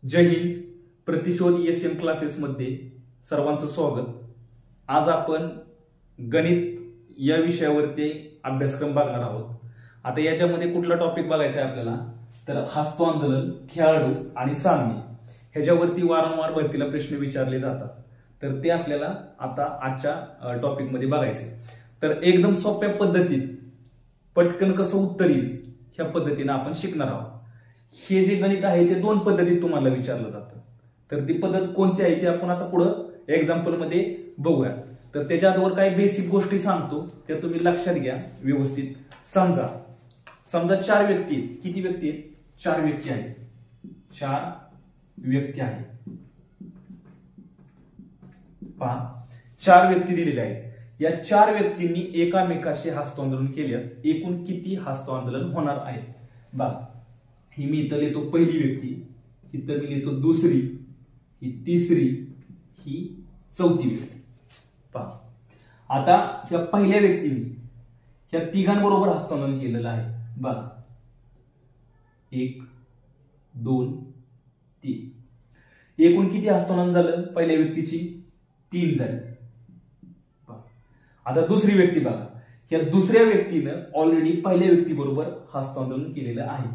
जय हिंद. प्रतिशोध SM classes मध्ये सर्वांचं स्वागत. आज आपण गणित या विषयावरती अभ्यासक्रम बघणार आहोत. आता याच्यामध्ये कुठला टॉपिक बघायचा आहे आपल्याला, तर हस्तांदोलन, खेळाडू आणि सामने ह्याच्यावरती वारंवार भरतीला प्रश्न विचारले जातात. तर ते आपल्याला आता आजच्या टॉपिक मध्ये बघायचे. तर एकदम सोप्या पद्धतीत पटकन कसं उत्तर येईल ह्या पद्धतीने आपण शिकणार आहोत. हे जे गणित आहे ते दोन पद्धतीत तुम्हाला विचारलं जातं. तर ती पद्धत कोणती आहे ते आपण आता पुढे एक्झाम्पल मध्ये बघूया. तर त्याच्या आधीवर काही बेसिक गोष्टी सांगतो त्या तुम्ही लक्षात घ्या व्यवस्थित. समजा चार व्यक्ती आहेत. किती व्यक्ती आहेत? चार व्यक्ती आहेत. चार व्यक्ती आहेत. पहा, चार व्यक्ती दिलेल्या आहेत. या चार व्यक्तींनी एकामेकाशी हस्तांदोलन केल्यास एकूण किती हस्तांदोलन होणार आहे? बघा, ही मी इथं लिहितो पहिली व्यक्ती, इथं मी लिहितो दुसरी, ही तिसरी, ही चौथी व्यक्ती. पहा, आता ह्या पहिल्या व्यक्तीने ह्या तिघांबरोबर हस्तांदोलन केलेलं आहे. बघा, 1 2 3. एकूण किती हस्तांदोलन झालं पहिल्या व्यक्तीची? 3 झाली. आता दुसरी व्यक्ती बघा, या दुसऱ्या व्यक्तीनं ऑलरेडी पहिल्या व्यक्तीबरोबर हस्तांदोलन केलेलं आहे.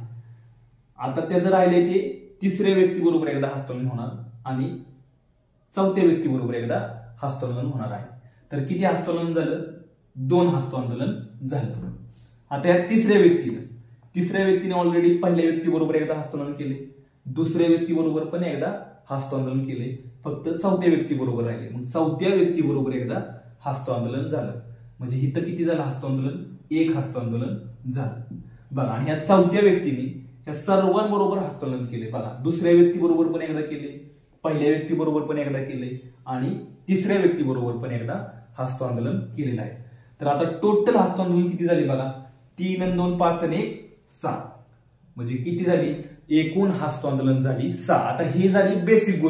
आता त्याचं राहिलंय ते तिसऱ्या व्यक्तीबरोबर एकदा हस्तांदोलन होणार आणि चौथ्या व्यक्तीबरोबर एकदा हस्तांदोलन होणार आहे. तर किती हस्तांदोलन झालं? 2 हस्तांदोलन झालं. आता या तिसऱ्या व्यक्तीने ऑलरेडी पहिल्या व्यक्तीबरोबर एकदा हस्तांदोलन केले, दुसऱ्या व्यक्तीबरोबर पण एकदा हस्तांदोलन केले, फक्त चौथ्या व्यक्तीबरोबर राहिले. मग चौथ्या व्यक्तीबरोबर एकदा हस्तांदोलन झालं. म्हणजे इथं किती झालं हस्तांदोलन? 1 हस्तांदोलन झालं. बघा, आणि ह्या चौथ्या व्यक्तीने ह्या सर्वांबरोबर हस्तांदोलन केले. बघा, दुसऱ्या व्यक्तीबरोबर पण एकदा केले, पहिल्या व्यक्तीबरोबर पण एकदा केले आणि तिसऱ्या व्यक्तीबरोबर पण एकदा हस्तांदोलन केलेलं आहे. तर आता टोटल हस्तांदोलन किती झाली बघा? 3 आणि 2 5 आणि 1 6. म्हणजे किती झाली? एकूण हस्तांदोलन झाली 6. आता ही झाली बेसिक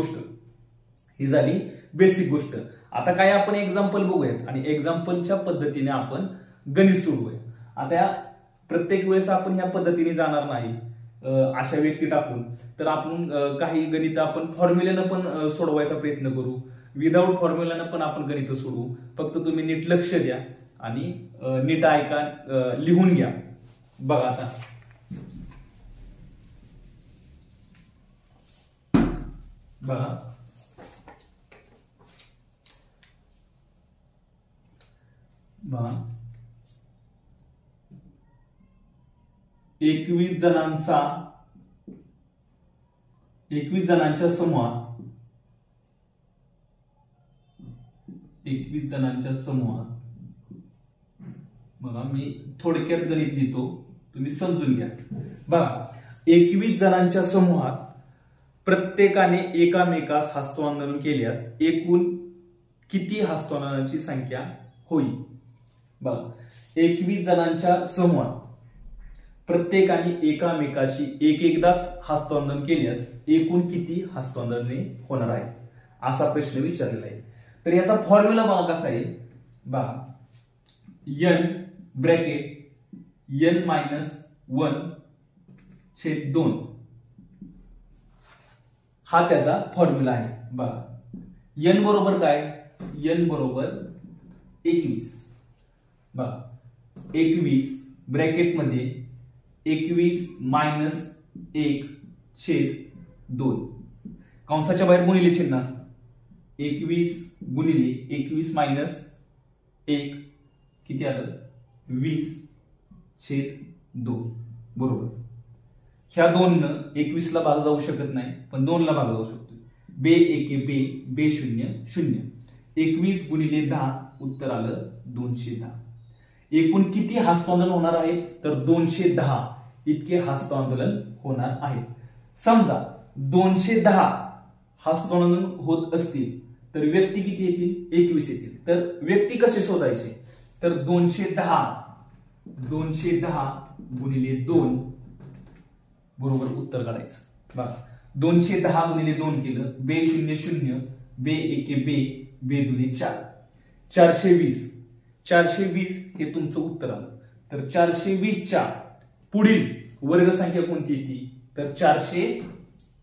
गोष्ट. आता काय आपण एक्झाम्पल बघूयात आणि एक्झाम्पलच्या पद्धतीने आपण गणित सोडवूया. आता प्रत्येक वेळेस आपण ह्या पद्धतीने जाणार नाही अशा व्यक्ती टाकून. तर आपण काही गणित आपण फॉर्म्युल्यानं पण सोडवायचा प्रयत्न करू, विदाऊट फॉर्म्युल्यानं पण आपण गणित सोडवू. फक्त तुम्ही नीट लक्ष द्या आणि नीट ऐका, लिहून घ्या. बघा, आता बघा, बघा, 21 जणांच्या समूहात 21 जणांच्या समूहात बघा, मी थोडक्यात गणित लिहितो, तुम्ही समजून घ्या. बघा, 21 जणांच्या समूहात प्रत्येकाने एकामेकास हस्तांदोलन केल्यास एकूण किती हस्तांदोलनाची संख्या होईल? बघा, 21 जणांच्या समूहात प्रत्येकाने एकामेकाशी एकदाच हस्तांदोलन केल्यास एकूण किती हस्तांदोलने होणार आहे असा प्रश्न विचारलेला आहे. तर याचा फॉर्म्युला बघा कसा आहे. बघा, n ब्रॅकेट n-1/2 हा त्याचा फॉर्म्युला आहे. बघा, n बरोबर काय? n बरोबर 21. बघा, 21 ब्रॅकेट मध्ये 21 - 1/2 कंसाच्या बाहेर गुणिले चिन्ह असतं. 21 गुणिले 21 - 1 किती आलं? 20/2. बरोबर. ह्या 2 21 ला भाग जाऊ शकत नाही, पण 2 ला भाग जाऊ शकतो. बे 1 बे, बे 0 0. 21 गुणिले 10 उत्तर आलं 210. एकूण किती हस्तांदोलन होणार आहेत? तर 210 इतके हस्तांदोलन होणार आहेत. समजा 210 हस्तांदोलन होत असतील तर व्यक्ती किती येतील? 21 येतील. तर व्यक्ती कसे शोधायचे? तर 210 गुणिले 2 बरोबर उत्तर काढायचं. बघा, 210 गुणिले 2 केलं, बे 0 0, बे 1 बे, बे 2 4, 420 हे तुमचं उत्तर आलं. तर 420च्या पुढील वर्गसंख्या कोणती येते? तर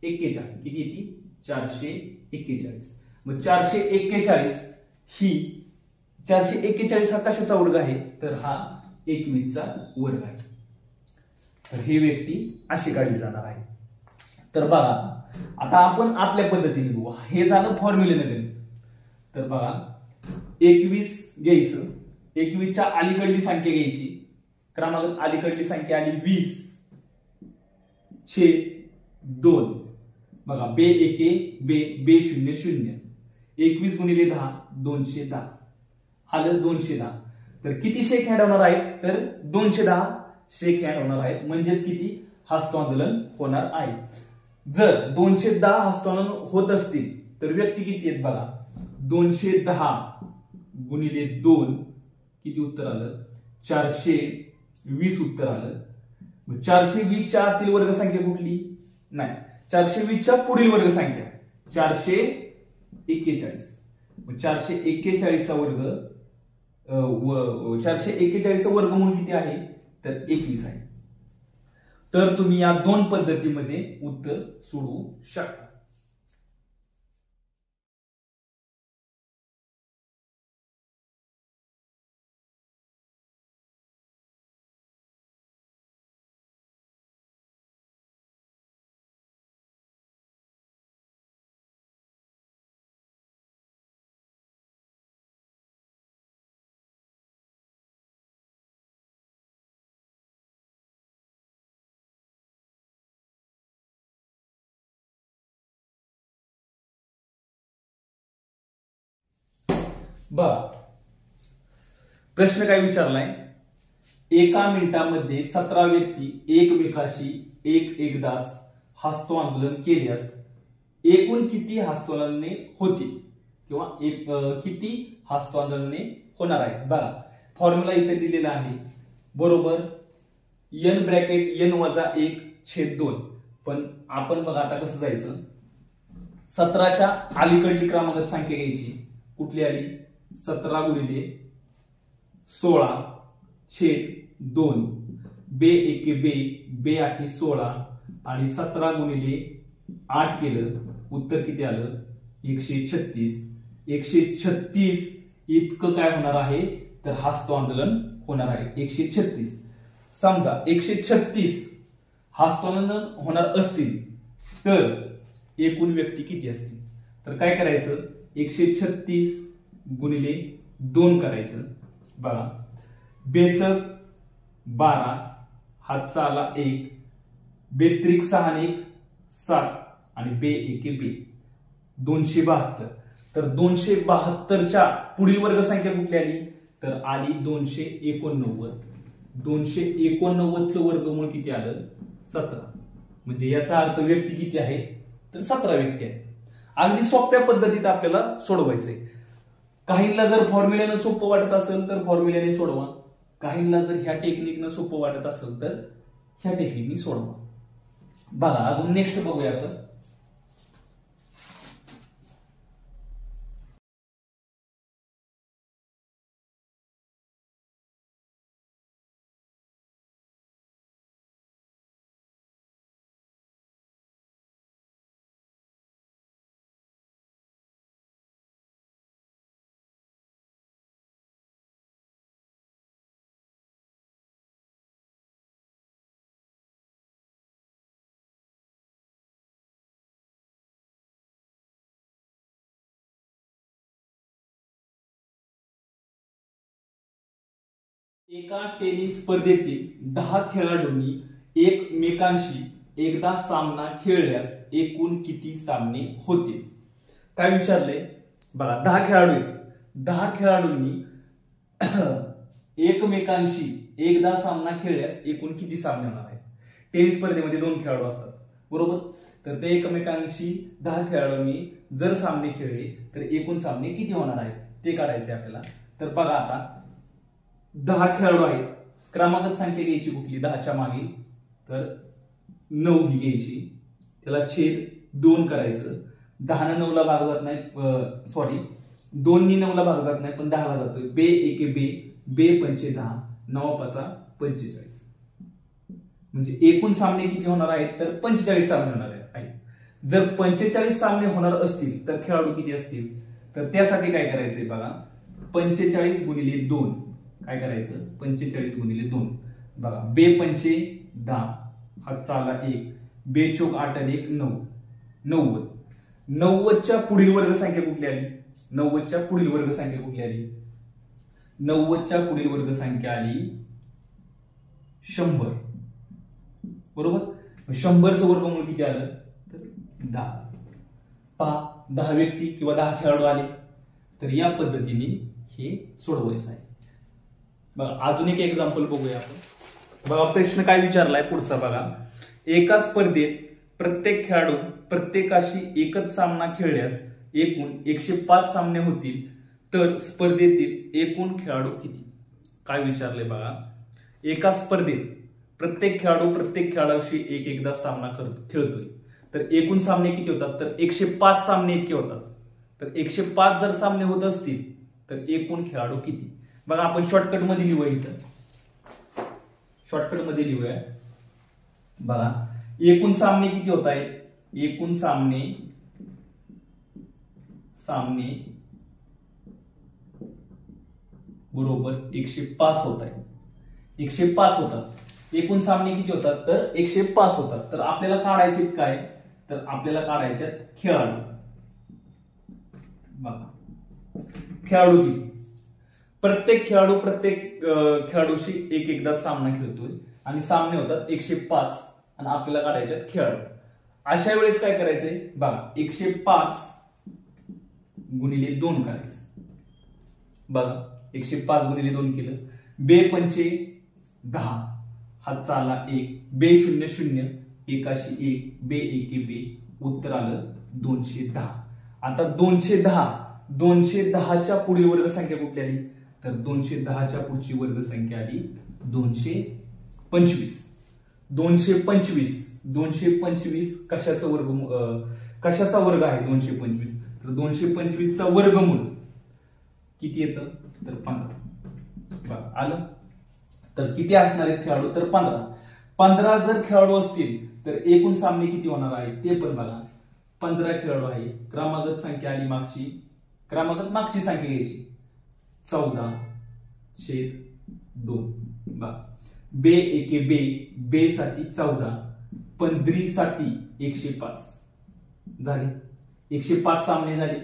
41 किती येते 441. मग 441 ही 441 हा कशाचा वर्ग आहे तर हा 21चा वर्ग आहे. तर ही व्यक्ती अशी काढली जाणार आहे. तर बघा आता आपण आपल्या पद्धतीने बघू. हे झालं फॉर्म्युलेने गणित. तर बघा 21 घ्यायचं, 21च्या अलीकडली संख्या घ्यायची, क्रमागत अलीकडली संख्या आली 20/2. बघा बे एके बे बे 00. 21 गुणिले 10 210 आलं 210. तर किती शेक हँड होणार आहेत तर 210 शेक हँड होणार आहेत. म्हणजेच किती हस्तांदोलन होणार आहे. जर 210 हस्तांदोलन होत असतील तर व्यक्ती किती आहेत बघा 210 गुणिले 2 किती उत्तर आलं 420 उत्तर आलं. 420 च्या आतील वर्ग संख्या कुठली नाही 420 च्या पुढील वर्ग संख्या 441. 441 चा वर्ग 441 चा वर्गमूळ किती आहे तर 21 आहे. तर तुम्ही या दोन पद्धतीमध्ये उत्तर सोडवू शकता. बघा प्रश्न काय विचारलाय. एका मिनिटामध्ये 17 व्यक्ती एकमेकाशी एकदाच हस्तांदोलन केल्यास एकूण किती हस्तांदोलने होतील किंवा किती हस्तांदोलने होणार आहेत. बघा फॉर्म्युला इथे दिलेला आहे बरोबर n ब्रॅकेट n वजा 1/2. पण आपण बघा आता कसं जायचं 17च्या अलीकडली क्रमांक संख्या घ्यायची. कुठली आली 17 गुणिले 16/2 बे एके बे बे 8 16 आणि 17 गुणिले 8 केलं उत्तर किती आलं 136. 136 इतकं काय होणार आहे तर हस्तांदोलन होणार आहे 136. समजा 136 हस्तांदोलन होणार असतील तर एकूण व्यक्ती किती असतील तर काय करायचं 136 गुणिले 2 करायचं. बघा बेसक 12 हातचा आला 1 बेत्रिक 6 1 7 आणि बे एके बे 272. तर 272च्या पुढील वर्ग संख्या कुठली आली तर आली 289. 289 चं वर्गमूळ किती आलं 17. म्हणजे याचा अर्थ व्यक्ती किती आहे तर 17 व्यक्ती आहेत. अगदी सोप्या पद्धतीत आपल्याला सोडवायचंय. काहींना जर फॉर्म्युल्यानं सोपं वाटत असेल तर फॉर्म्युल्याने सोडवा, काहींना जर ह्या टेक्निकनं सोपं वाटत असेल तर ह्या टेक्निकनी सोडवा. बघा अजून नेक्स्ट बघूया आपण. एका टेनिस स्पर्धेतील 10 खेळाडूंनी एकमेकांशी एकदा सामना खेळल्यास एकूण किती सामने होतील. काय विचारले बघा 10 खेळाडू आहेत. 10 खेळाडूंनी एकमेकांशी एकदा सामना खेळल्यास एकूण किती सामने होणार आहेत. टेनिस स्पर्धेमध्ये 2 खेळाडू असतात बरोबर. तर ते एकमेकांशी 10 खेळाडूंनी जर सामने खेळले तर एकूण सामने किती होणार आहेत ते काढायचे आपल्याला. तर बघा आता 10 खेळाडू आहेत. क्रमागत संख्या घ्यायची कुठली 10च्या मागे तर 9 ही घ्यायची. त्याला छेद 2 करायचं. 10 ने 9 ला भाग जात नाही सॉरी 2 नी 9 ला भाग जात नाही पण 10 ला जातोय. बे एके बे बे 5 10 9 5 45. म्हणजे एकूण सामने किती होणार आहेत तर 45 सामने होणार आहेत. जर 45 सामने होणार असतील तर खेळाडू किती असतील? तर त्यासाठी काय करायचंय बघा, 45 गुणिले 2 काय करायचं, 45 गुणिले 2 बघा, बे पंचे 10, हातचा आला 1, बे चोक 8 आणि 1 9, 90. 90च्या पुढील वर्ग संख्या कुठली आली? 90च्या पुढील वर्ग संख्या कुठली आली? 90च्या पुढील वर्ग संख्या आली 100. बरोबर. 100चं वर्गमूळ किती आलं? तर 10. पहा, 10 व्यक्ती किंवा 10 खेळाडू आले, तर या पद्धतीने हे सोडवायचं आहे. बघा अजून एक एक्झाम्पल बघूया आपण. बघा प्रश्न काय विचारलाय पुढचा बघा, एका स्पर्धेत प्रत्येक खेळाडू प्रत्येकाशी एकच सामना खेळल्यास एकूण 105 सामने होतील, तर स्पर्धेतील एकूण खेळाडू किती? काय विचारले बघा, एका स्पर्धेत प्रत्येक खेळाडू प्रत्येक खेळाडूशी एकदा सामना खेळतोय, तर एकूण सामने किती होतात? तर 105 सामने इतके होतात. तर 105 जर सामने होत असतील तर एकूण खेळाडू किती? बघा आपण शॉर्टकट मध्ये लिहूया, इथं शॉर्टकट मध्ये लिहूया. बघा एकूण सामने किती होत आहेत? एकूण सामने बरोबर 105 होत आहे. 105 होतात. एकूण सामने किती होतात? तर 105 होतात. तर आपल्याला काढायचे काय? तर आपल्याला काढायचे खेळाडू. बघा खेळाडू किती? प्रत्येक खेळाडू प्रत्येक खेळाडूशी एकदा सामना खेळतोय आणि सामने होतात 105 आणि आपल्याला काढायचे खेळाडू. अशा वेळेस काय करायचंय बघा, 105 गुणिले 2 करायचं. बघा 105 गुणिले 2 केलं, बे पंचे 10, हातचा आला 1, बे 0 0, एकाशी 1, बे एके बे, उत्तर आलं 210. आता 210च्या पुढील वर्ग संख्या कुठली आली? तर 210च्या पुढची वर्ग संख्या आली 225. 225 कशाचा वर्ग आहे? 225. तर 225चा वर्गमूळ किती येतं? तर 15. बघा आलं. तर किती असणार आहेत खेळाडू? तर 15. 15 जर खेळाडू असतील तर एकूण सामने किती होणार आहे ते पण बघा. 15 खेळाडू आहे, क्रमागत संख्या आली मागची, क्रमागत मागची संख्या घ्यायची 14/2. बघा बे एके बे, बे साठी 14, पण द्री साठी 105 झाले. 105 सामने झाले.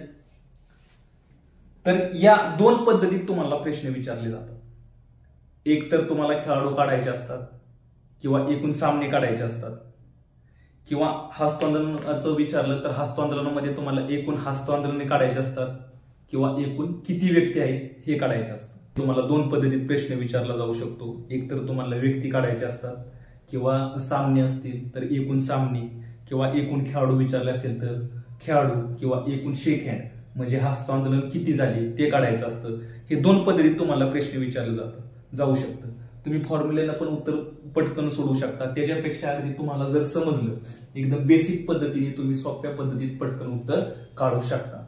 तर या दोन पद्धतीत तुम्हाला प्रश्न विचारले जातात. एक तर तुम्हाला खेळाडू काढायचे असतात किंवा एकूण सामने काढायचे असतात, किंवा हस्तांदोलनाचं विचारलं तर हस्तांदोलनामध्ये तुम्हाला एकूण हस्तांदोलने काढायचे असतात किंवा एकूण किती व्यक्ती आहेत हे काढायचे असतात. तुम्हाला दोन पद्धतीत प्रश्न विचारला जाऊ शकतो. एक तर तुम्हाला व्यक्ती काढायचे असतात किंवा सामने असतील तर एकूण सामने, किंवा एकूण खेळाडू विचारले असतील तर खेळाडू, किंवा एकूण शेक हँड म्हणजे हस्तांदोलन किती झाले ते काढायचं असतं. हे दोन पद्धतीत तुम्हाला प्रश्न विचारले जाऊ शकतं. तुम्ही फॉर्म्युलेनं पण उत्तर पटकन सोडवू शकता. त्याच्यापेक्षा अगदी तुम्हाला जर समजलं एकदम बेसिक पद्धतीने तुम्ही सोप्या पद्धतीत पटकन उत्तर काढू शकता.